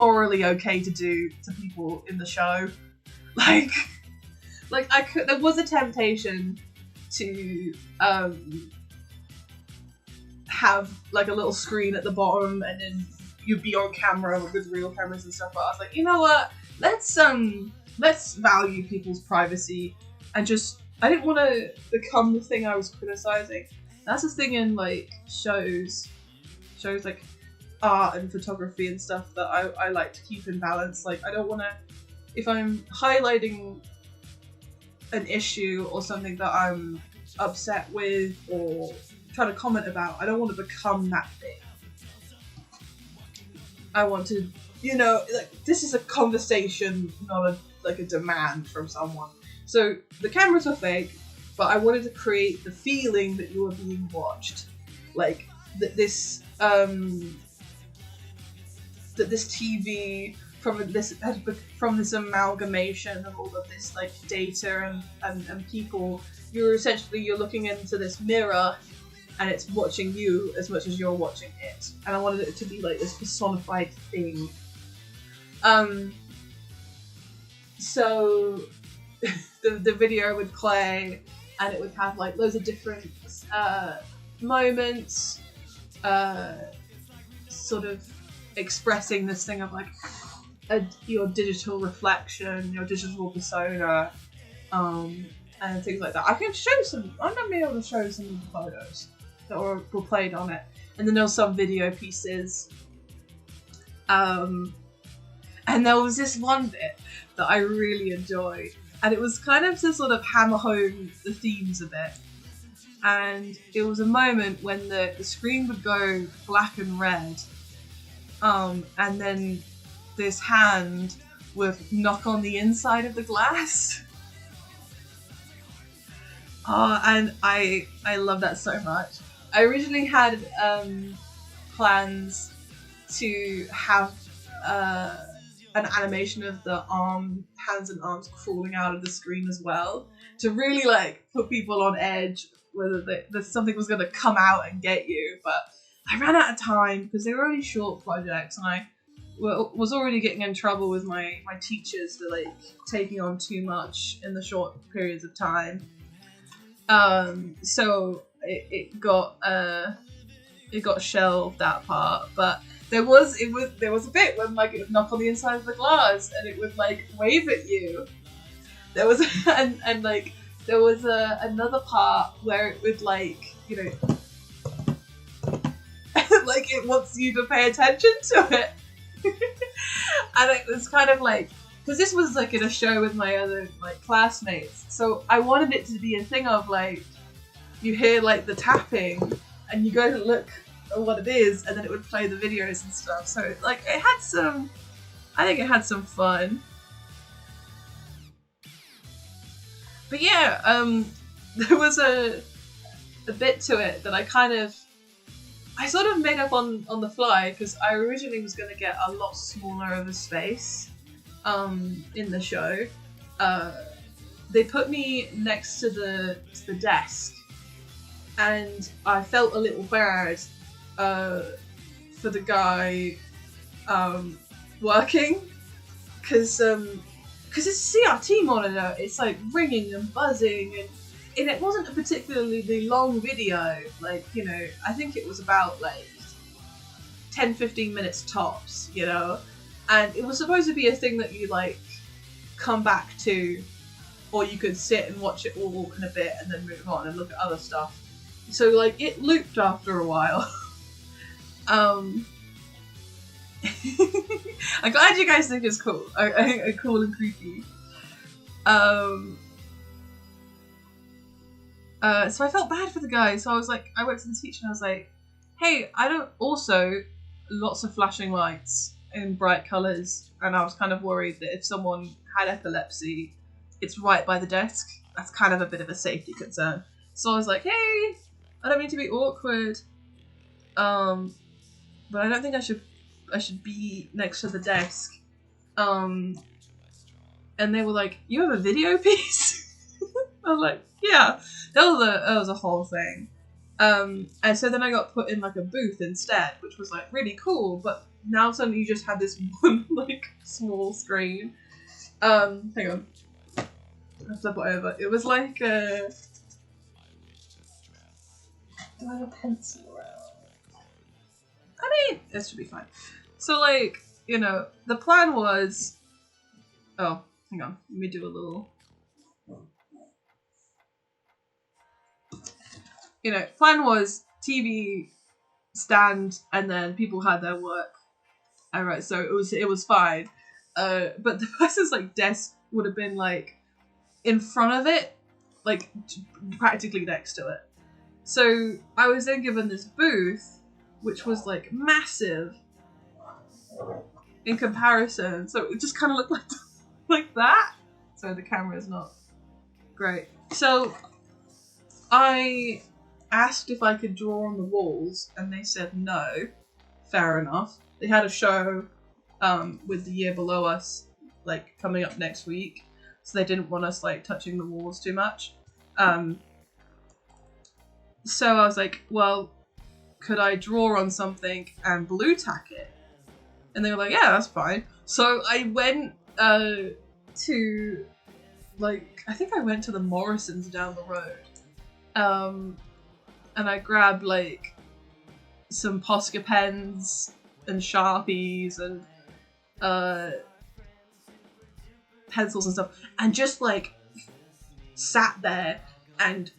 morally okay to do to people in the show. Like there was a temptation to have like a little screen at the bottom and then you'd be on camera with real cameras and stuff, but I was like, you know what, let's value people's privacy and just, I didn't want to become the thing I was criticizing. That's the thing in like shows like art and photography and stuff that I like to keep in balance. Like I don't want to, if I'm highlighting an issue or something that I'm upset with or trying to comment about, I don't want to become that thing. I want to, you know, like this is a conversation, not a demand from someone. So the cameras were fake, but I wanted to create the feeling that you were being watched, like that this TV from this amalgamation of all of this like data and people, you're looking into this mirror and it's watching you as much as you're watching it, and I wanted it to be like this personified thing. So the video would play and it would have like loads of different moments, sort of expressing this thing of like your digital reflection, your digital persona, and things like that. I can show some. I'm gonna be able to show some of the photos that were played on it, and then there was some video pieces. And there was this one bit that I really enjoyed, and it was kind of to sort of hammer home the themes a bit. And it was a moment when the screen would go black and red, and then this hand would knock on the inside of the glass. Oh, and I love that so much. I originally had plans to have an animation of the hands and arms crawling out of the screen as well, to really like put people on edge, whether something was going to come out and get you. But I ran out of time because they were only short projects, and I was already getting in trouble with my teachers for like taking on too much in the short periods of time. So it got shelved, that part. But there was a bit when like it would knock on the inside of the glass and it would like wave at you. There was and like there was another part where it would like, you know, like it wants you to pay attention to it. And it was kind of like, because this was like in a show with my other like classmates, so I wanted it to be a thing of like, you hear like the tapping and you go to look at what it is, and then it would play the videos and stuff. So like I think it had some fun. But yeah, there was a bit to it that I sort of made up on the fly, because I originally was going to get a lot smaller of a space in the show. They put me next to the desk, and I felt a little bad for the guy working, because it's a CRT monitor. It's like ringing and buzzing, and it wasn't a particularly long video. Like, you know, I think it was about like 10-15 minutes tops, you know, and it was supposed to be a thing that you like come back to, or you could sit and watch it all in a bit and then move on and look at other stuff. So like it looped after a while. I'm glad you guys think it's cool. Cool and creepy. So I felt bad for the guy. So I went to the teacher and I was like, hey, lots of flashing lights in bright colours, and I was kind of worried that if someone had epilepsy, it's right by the desk. That's kind of a bit of a safety concern. So I was like, hey, I don't mean to be awkward, but I don't think I should be next to the desk. And they were like, you have a video piece? I was like, yeah. That was a whole thing. And so then I got put in like a booth instead, which was like really cool, but now suddenly you just have this one like small screen. Hang on. I'll flip it over. It was like do I have a pencil around? I mean, this should be fine. So like, you know, the plan was oh, hang on, let me do a little. You know, plan was TV stand, and then people had their work. Alright, so it was fine. But the person's like desk would have been like in front of it, like practically next to it. So I was then given this booth, which was like massive in comparison. So it just kind of looked like that. So the camera is not great. So I asked if I could draw on the walls, and they said no. Fair enough. They had a show with the year below us, like, coming up next week, so they didn't want us, like, touching the walls too much. So I was like, well, could I draw on something and blue tack it? And they were like, yeah, that's fine. So I went to, like, I think I went to the Morrisons down the road. And I grabbed like some Posca pens and Sharpies and pencils and stuff, and just like sat there and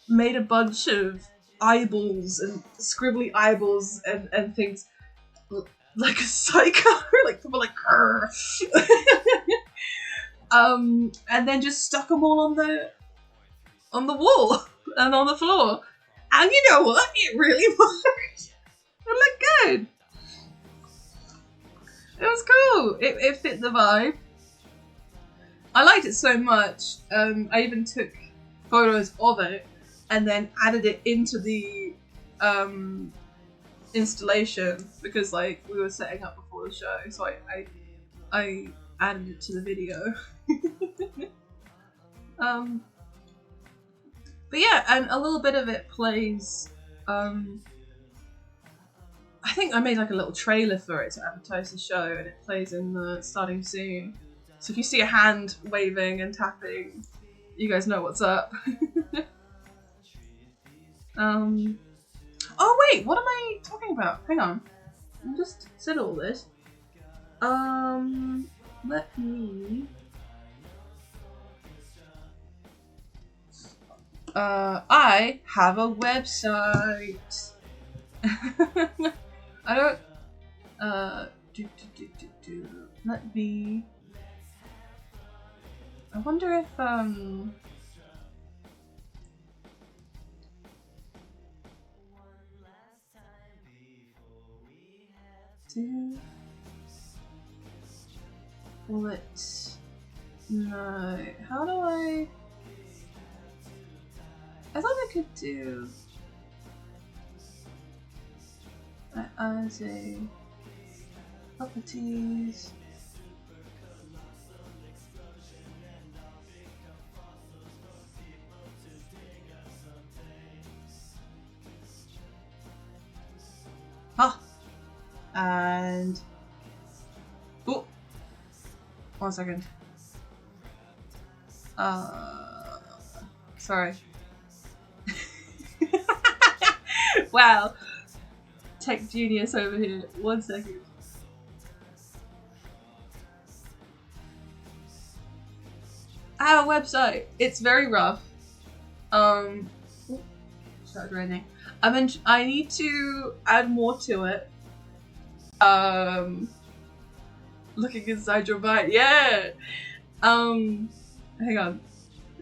made a bunch of eyeballs and scribbly eyeballs and things like a psycho, like people like and then just stuck them all on the wall and on the floor. And you know what? It really worked. It looked good. It was cool. It fit the vibe. I liked it so much. I even took photos of it and then added it into the installation, because like we were setting up before the show, so I added it to the video. But yeah, and a little bit of it plays. I think I made like a little trailer for it to advertise the show, and it plays in the starting scene. So if you see a hand waving and tapping, you guys know what's up. Oh wait, what am I talking about? Hang on, I just said all this. Let me. I have a website. I don't. Let me. I wonder if let's. No. How do I? I thought I could do as a properties. Ah, and oh, 1 second. Sorry. Wow, tech genius over here. 1 second. I have a website. It's very rough. Started raining. I need to add more to it. Looking inside your mind. Yeah. Hang on.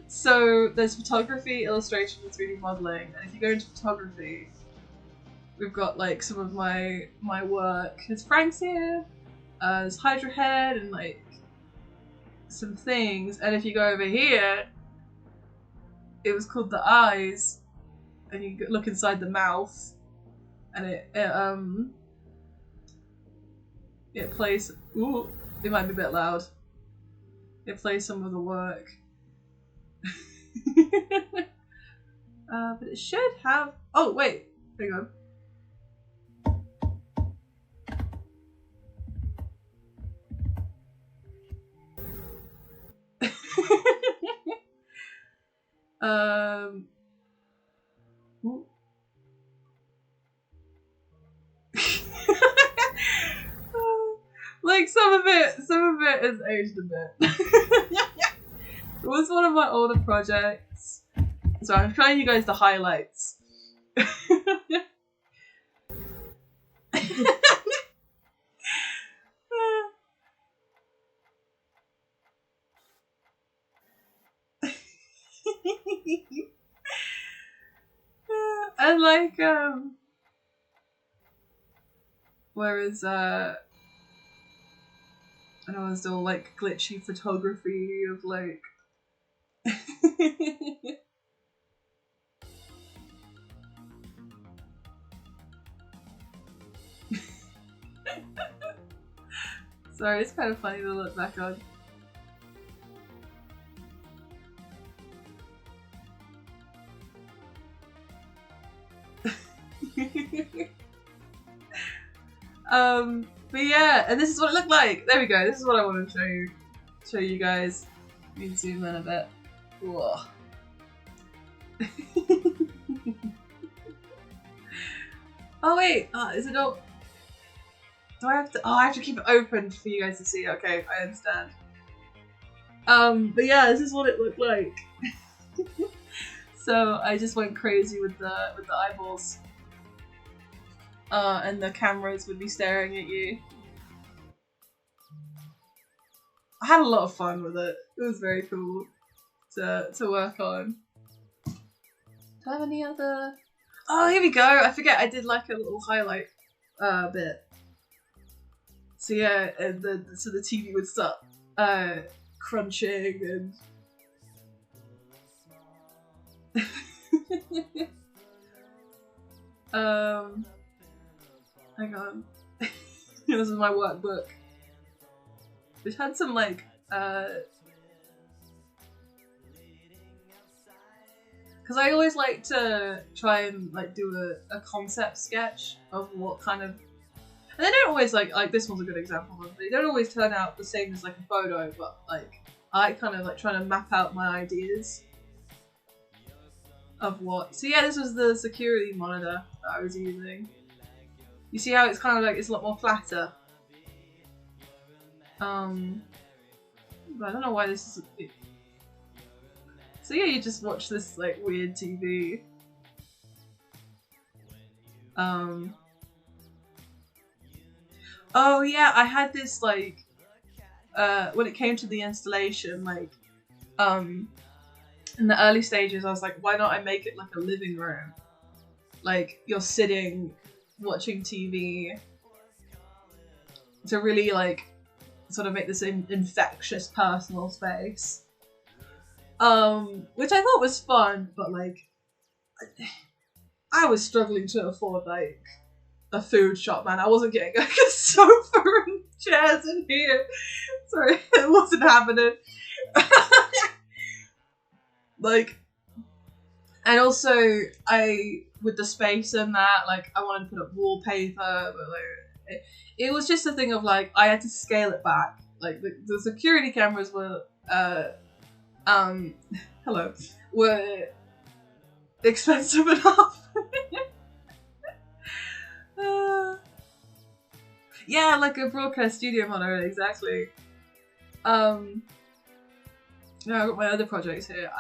So there's photography, illustration, and 3D modeling. And if you go into photography, we've got like some of my work. There's Frank's here. There's Hydra Head and like some things. And if you go over here, it was called The Eyes, and you look inside the mouth, and it plays. Ooh, it might be a bit loud. It plays some of the work. But it should have. Oh wait, hang on. um. Like some of it is aged a bit. It was one of my older projects, so I'm showing you guys the highlights. And like whereas I know it's all like glitchy photography of like sorry, it's kind of funny to look back on. But yeah, and this is what it looked like. There we go. This is what I want to show you guys. You can zoom in a bit. Whoa. Oh wait, is it all? Do I have to? Oh, I have to keep it open for you guys to see. Okay, I understand. But yeah, this is what it looked like. So I just went crazy with the eyeballs. And the cameras would be staring at you. I had a lot of fun with it. It was very cool to work on. Do I have any other? Oh, here we go. I forget. I did like a little highlight bit. So yeah, and so the TV would start crunching and hang on. This is my workbook. Which had some like because I always like to try and like do a concept sketch of what kind of, and they don't always like this one's a good example of it. They don't always turn out the same as like a photo, but like I kind of like trying to map out my ideas of what. So yeah, this was the security monitor that I was using. You see how it's kind of like it's a lot more flatter. But I don't know why this is. So yeah, you just watch this like weird TV. Oh yeah, I had this like when it came to the installation, like in the early stages, I was like, why not I make it like a living room? Like you're sitting watching TV to really like sort of make this infectious personal space. Which I thought was fun, but like I was struggling to afford like a food shop, man. I wasn't getting like a sofa and chairs in here. Sorry, it wasn't happening. Like, and also with the space and that, like I wanted to put up wallpaper, but like it was just a thing of like I had to scale it back. Like the security cameras were hello, were expensive enough. Yeah, like a broadcast studio monitor, exactly. No, I've got my other projects here.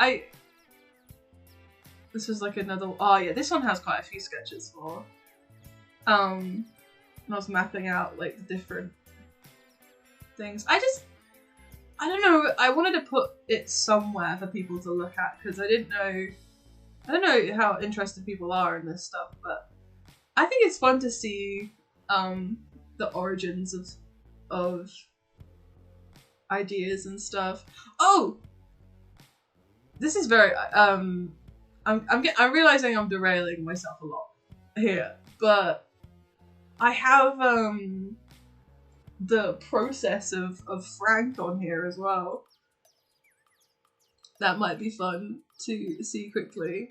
This was like another. Oh yeah, this one has quite a few sketches for. And I was mapping out like the different things. I don't know. I wanted to put it somewhere for people to look at because I don't know how interested people are in this stuff, but I think it's fun to see the origins of ideas and stuff. Oh, this is very I'm realizing I'm derailing myself a lot here, but I have the process of Frank on here as well. That might be fun to see quickly.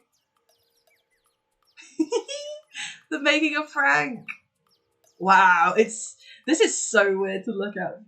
The making of Frank. Wow, this is so weird to look at.